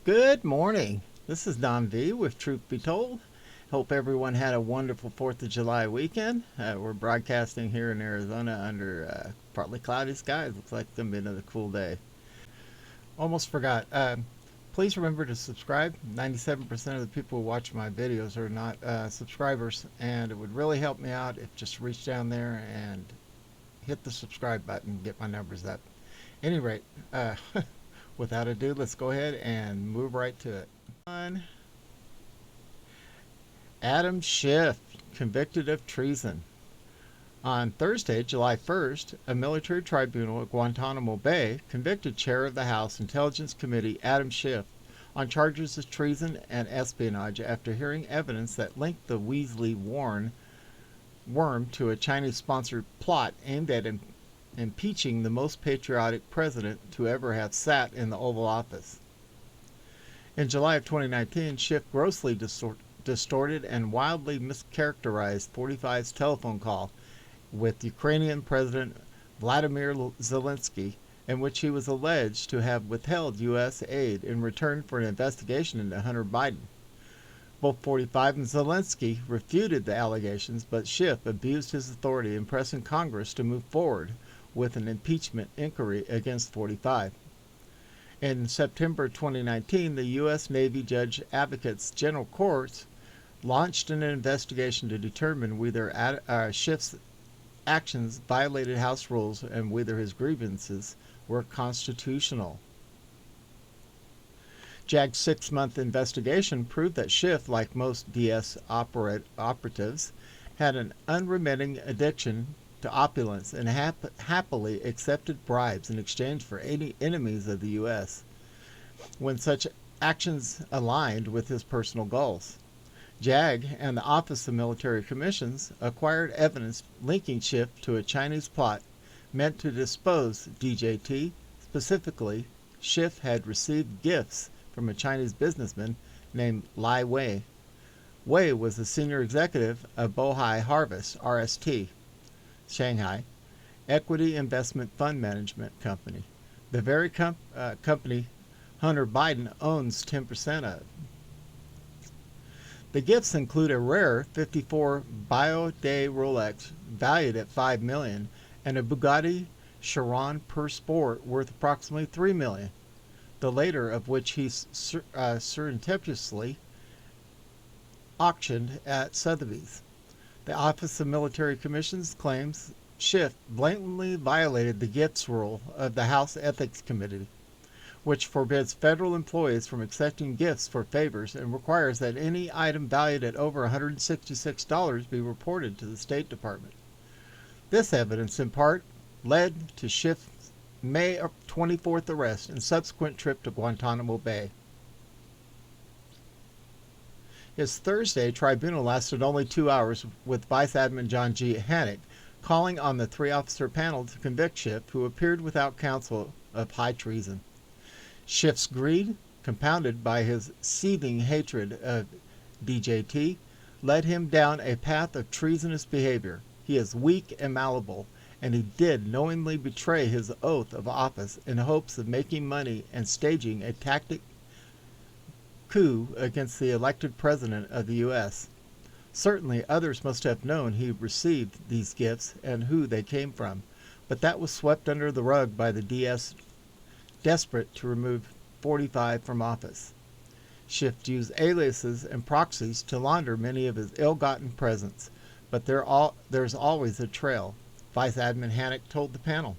Good morning. This is Don V with Truth Be Told. Hope everyone had a wonderful 4th of July weekend. We're broadcasting here in Arizona under partly cloudy skies. Looks like it's going to be another cool day. Almost forgot. Please remember to subscribe. 97% of the people who watch my videos are not subscribers, and it would really help me out if just reach down there and hit the subscribe button and get my numbers up. Any rate, without ado, let's go ahead and move right to it. Adam Schiff, convicted of treason. On Thursday, July 1st, a military tribunal at Guantanamo Bay convicted Chair of the House Intelligence Committee Adam Schiff on charges of treason and espionage after hearing evidence that linked the Weasley worm to a Chinese-sponsored plot aimed at impeaching the most patriotic president to ever have sat in the Oval Office. In July of 2019, Schiff grossly distorted and wildly mischaracterized 45's telephone call with Ukrainian President Vladimir Zelensky, in which he was alleged to have withheld U.S. aid in return for an investigation into Hunter Biden. Both 45 and Zelensky refuted the allegations, but Schiff abused his authority in pressing Congress to move forward with an impeachment inquiry against 45. In September 2019, the U.S. Navy Judge Advocates General Court launched an investigation to determine whether Schiff's actions violated House rules and whether his grievances were constitutional. JAG's 6-month investigation proved that Schiff, like most DS operatives, had an unremitting addiction to opulence and happily accepted bribes in exchange for enemies of the U.S. when such actions aligned with his personal goals. JAG and the Office of Military Commissions acquired evidence linking Schiff to a Chinese plot meant to dispose DJT. Specifically, Schiff had received gifts from a Chinese businessman named Lai Wei. Wei was the senior executive of Bohai Harvest, RST, Shanghai, Equity Investment Fund Management Company, the very company Hunter Biden owns 10% of. The gifts include a rare 54 Bio-Day Rolex valued at $5 million and a Bugatti Chiron per Sport worth approximately $3 million, the later of which he surreptitiously auctioned at Sotheby's. The Office of Military Commissions claims Schiff blatantly violated the gifts rule of the House Ethics Committee, which forbids federal employees from accepting gifts for favors and requires that any item valued at over $166 be reported to the State Department. This evidence, in part, led to Schiff's May 24th arrest and subsequent trip to Guantanamo Bay. His Thursday tribunal lasted only 2 hours, with Vice Admin John G. Hannock calling on the 3-officer panel to convict Schiff, who appeared without counsel, of high treason. Schiff's greed, compounded by his seething hatred of DJT, led him down a path of treasonous behavior. He is weak and malleable, and he did knowingly betray his oath of office in hopes of making money and staging a tactic coup against the elected president of the U.S. Certainly others must have known he received these gifts and who they came from, but that was swept under the rug by the DS desperate to remove 45 from office. Schiff used aliases and proxies to launder many of his ill-gotten presents, but there's always a trail, Vice Admin Hannock told the panel.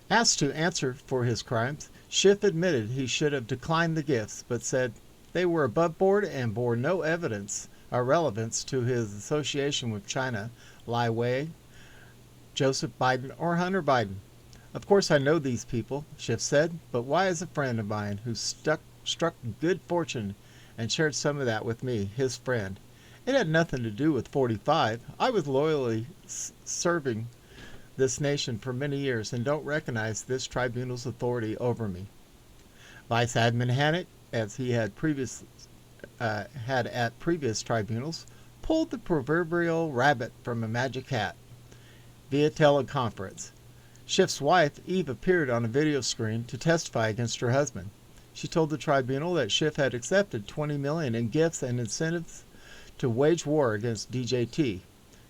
Asked to answer for his crimes, Schiff admitted he should have declined the gifts, but said they were above board and bore no evidence or relevance to his association with China, Lai Wei, Joseph Biden, or Hunter Biden. Of course I know these people, Schiff said, but why is a friend of mine who struck good fortune and shared some of that with me, his friend? It had nothing to do with 45. I was loyally serving this nation for many years and don't recognize this tribunal's authority over me. Vice Admin Hannock, as he had at previous tribunals, pulled the proverbial rabbit from a magic hat via teleconference. Schiff's wife, Eve, appeared on a video screen to testify against her husband. She told the tribunal that Schiff had accepted $20 million in gifts and incentives to wage war against DJT.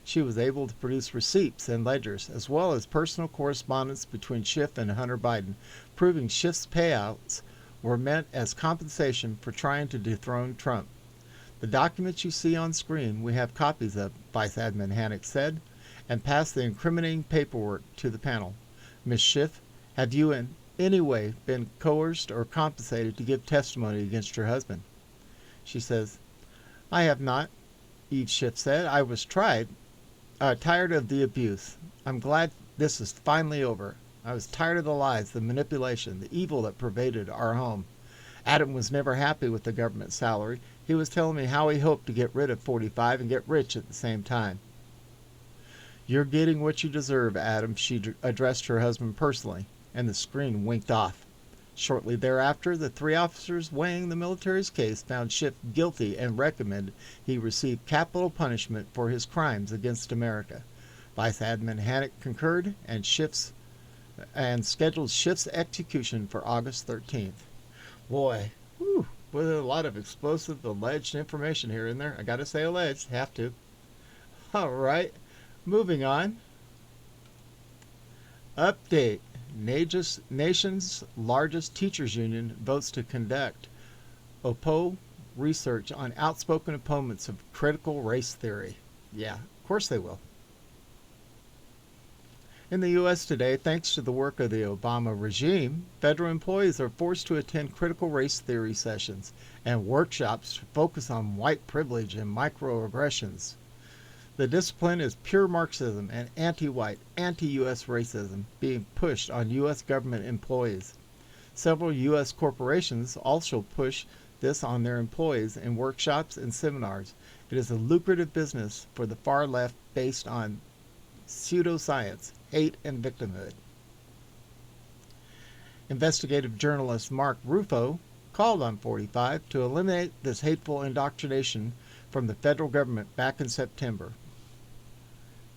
She was able to produce receipts and ledgers, as well as personal correspondence between Schiff and Hunter Biden, proving Schiff's payouts were meant as compensation for trying to dethrone Trump. The documents you see on screen we have copies of, Vice Admin Hannock said, and passed the incriminating paperwork to the panel. Ms. Schiff, have you in any way been coerced or compensated to give testimony against your husband? She says, I have not, Eve Schiff said. I was tired of the abuse. I'm glad this is finally over. I was tired of the lies, the manipulation, the evil that pervaded our home. Adam was never happy with the government salary. He was telling me how he hoped to get rid of 45 and get rich at the same time. You're getting what you deserve, Adam, she addressed her husband personally, and the screen winked off. Shortly thereafter, the three officers weighing the military's case found Schiff guilty and recommended he receive capital punishment for his crimes against America. Vice Admin Hannock concurred and scheduled Schiff's execution for August 13th. Boy, with a lot of explosive alleged information here and there. I gotta say alleged, have to. All right, moving on. Update. Nation's largest teachers union votes to conduct Oppo research on outspoken opponents of critical race theory. Yeah, of course they will. In the U.S. today, thanks to the work of the Obama regime, federal employees are forced to attend critical race theory sessions and workshops to focus on white privilege and microaggressions. The discipline is pure Marxism and anti-white, anti-U.S. racism being pushed on U.S. government employees. Several U.S. corporations also push this on their employees in workshops and seminars. It is a lucrative business for the far left based on pseudoscience, hate, and victimhood. Investigative journalist Mark Ruffo called on 45 to eliminate this hateful indoctrination from the federal government back in September.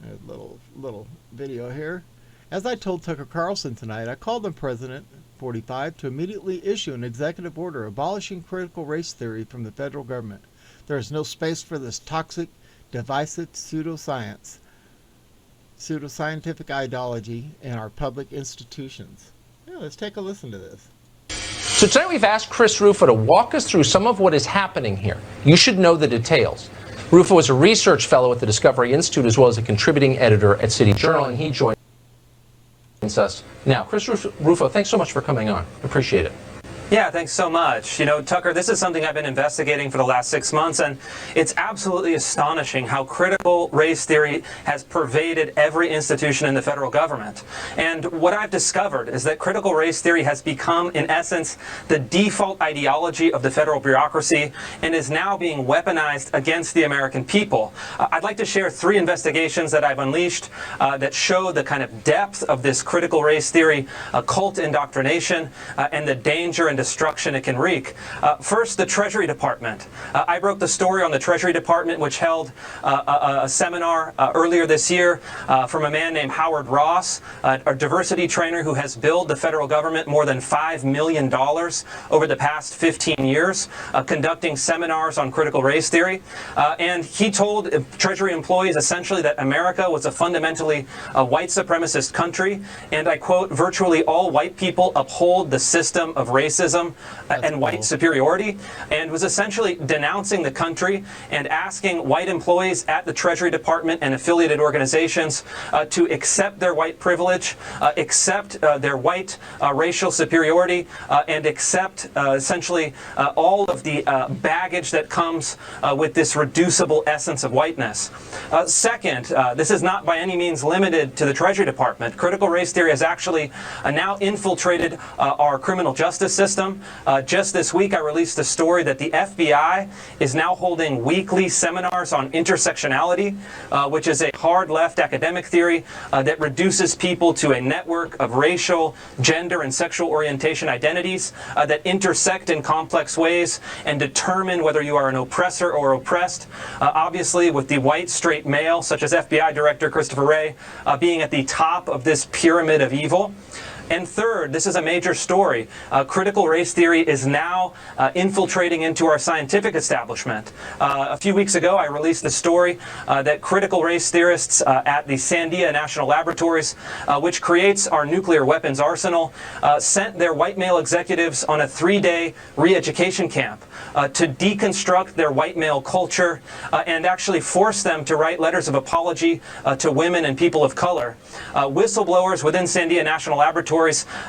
A little video here. As I told Tucker Carlson tonight, I called on President 45 to immediately issue an executive order abolishing critical race theory from the federal government. There is no space for this toxic, divisive pseudoscientific ideology in our public institutions. Yeah, let's take a listen to this. So today we've asked Chris Ruffo to walk us through some of what is happening here. You should know the details. Ruffo is a research fellow at the Discovery Institute as well as a contributing editor at City Journal, and he joins us now. Chris Ruffo, thanks so much for coming on. Appreciate it. Yeah, thanks so much. You know, Tucker, this is something I've been investigating for the last 6 months, and it's absolutely astonishing how critical race theory has pervaded every institution in the federal government. And what I've discovered is that critical race theory has become, in essence, the default ideology of the federal bureaucracy and is now being weaponized against the American people. I'd like to share 3 investigations that I've unleashed that show the kind of depth of this critical race theory, cult indoctrination, and the danger and destruction it can wreak. First, the Treasury Department. I broke the story on the Treasury Department, which held a seminar earlier this year from a man named Howard Ross, a diversity trainer who has billed the federal government more than $5 million over the past 15 years, conducting seminars on critical race theory. And he told Treasury employees essentially that America was a fundamentally white supremacist country, and I quote, virtually all white people uphold the system of racism and white superiority, and was essentially denouncing the country and asking white employees at the Treasury Department and affiliated organizations to accept their white privilege, accept their white racial superiority, and accept essentially all of the baggage that comes with this reducible essence of whiteness. Second, this is not by any means limited to the Treasury Department. Critical race theory has actually now infiltrated our criminal justice system. system. Just this week, I released a story that the FBI is now holding weekly seminars on intersectionality, which is a hard left academic theory that reduces people to a network of racial, gender, and sexual orientation identities that intersect in complex ways and determine whether you are an oppressor or oppressed. Obviously, with the white straight male, such as FBI Director Christopher Wray, being at the top of this pyramid of evil. And third, this is a major story. Critical race theory is now infiltrating into our scientific establishment. A few weeks ago, I released the story that critical race theorists at the Sandia National Laboratories, which creates our nuclear weapons arsenal, sent their white male executives on a 3-day re-education camp to deconstruct their white male culture and actually force them to write letters of apology to women and people of color. Whistleblowers within Sandia National Laboratories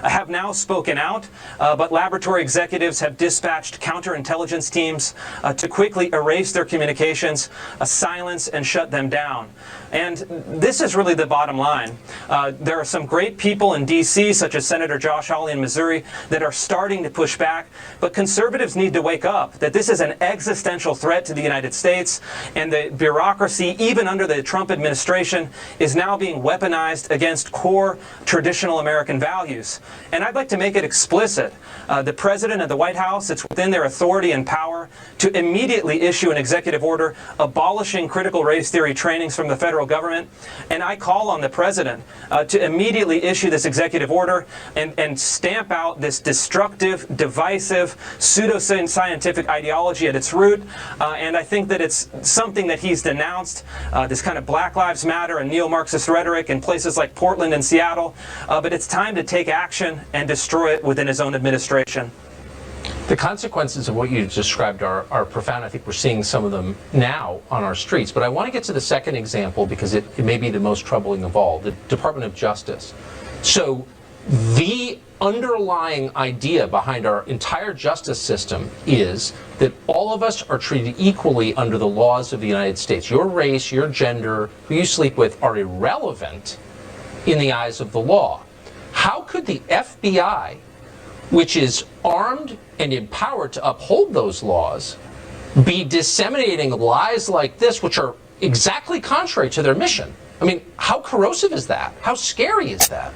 have now spoken out, but laboratory executives have dispatched counterintelligence teams to quickly erase their communications, silence and shut them down. And this is really the bottom line. There are some great people in D.C., such as Senator Josh Hawley in Missouri, that are starting to push back, but conservatives need to wake up that this is an existential threat to the United States, and the bureaucracy, even under the Trump administration, is now being weaponized against core traditional American values. And I'd like to make it explicit. The President and the White House, it's within their authority and power to immediately issue an executive order abolishing critical race theory trainings from the federal government. And I call on the President to immediately issue this executive order and stamp out this destructive, divisive, pseudoscientific ideology at its root. And I think that it's something that he's denounced, this kind of Black Lives Matter and neo-Marxist rhetoric in places like Portland and Seattle. But it's time to take action and destroy it within his own administration. The consequences of what you described are profound. I think we're seeing some of them now on our streets. But I want to get to the second example because it may be the most troubling of all, the Department of Justice. So the underlying idea behind our entire justice system is that all of us are treated equally under the laws of the United States. Your race, your gender, who you sleep with are irrelevant in the eyes of the law. How could the FBI, which is armed and empowered to uphold those laws, be disseminating lies like this, which are exactly contrary to their mission? I mean, how corrosive is that? How scary is that?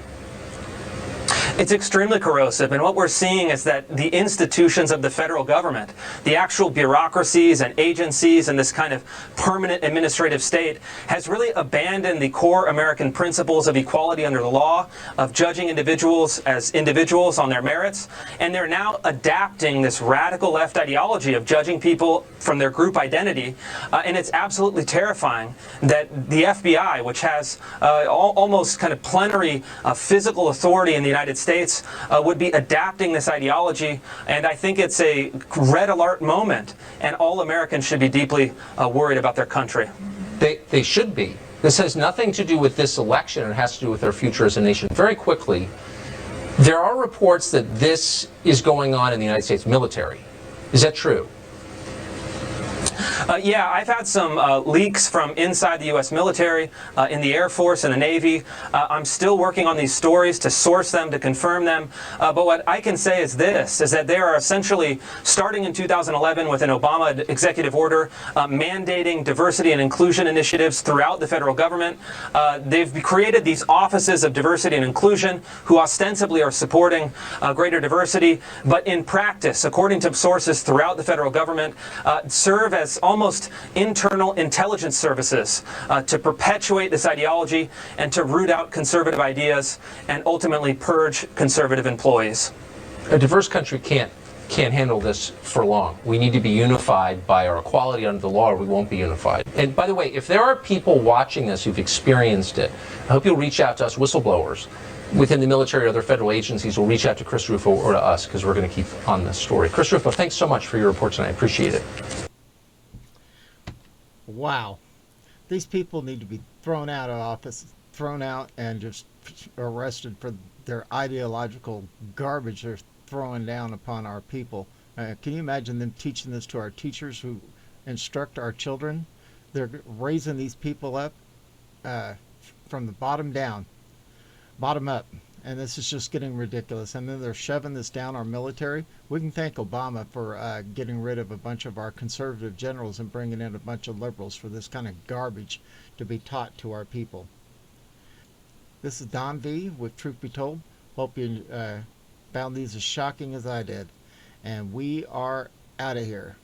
It's extremely corrosive, and what we're seeing is that the institutions of the federal government, the actual bureaucracies and agencies and this kind of permanent administrative state has really abandoned the core American principles of equality under the law, of judging individuals as individuals on their merits, and they're now adapting this radical left ideology of judging people from their group identity, and it's absolutely terrifying that the FBI, which has almost kind of plenary physical authority in the United States, would be adapting this ideology. And I think it's a red alert moment, and all Americans should be deeply worried about their country. They should be. This has nothing to do with this election. It has to do with our future as a nation. Very quickly, there are reports that this is going on in the United States military. Is that true? Yeah, I've had some leaks from inside the U.S. military, in the Air Force and the Navy. I'm still working on these stories to source them, to confirm them. But what I can say is this, is that they are essentially, starting in 2011 with an Obama executive order, mandating diversity and inclusion initiatives throughout the federal government. They've created these offices of diversity and inclusion who ostensibly are supporting greater diversity, but in practice, according to sources throughout the federal government, serve as almost internal intelligence services to perpetuate this ideology and to root out conservative ideas and ultimately purge conservative employees. A diverse country can't handle this for long. We need to be unified by our equality under the law, or we won't be unified. And by the way, if there are people watching this who've experienced it, I hope you'll reach out to us whistleblowers within the military or other federal agencies. Will reach out to Chris Rufo or to us, because we're going to keep on this story. Chris Rufo, thanks so much for your report tonight. I appreciate it. Wow. These people need to be thrown out of office, thrown out and just arrested for their ideological garbage they're throwing down upon our people. Can you imagine them teaching this to our teachers who instruct our children? They're raising these people up from the bottom down, bottom up. And this is just getting ridiculous. And then they're shoving this down our military. We can thank Obama for getting rid of a bunch of our conservative generals and bringing in a bunch of liberals for this kind of garbage to be taught to our people. This is Don V with Truth Be Told. Hope you found these as shocking as I did. And we are out of here.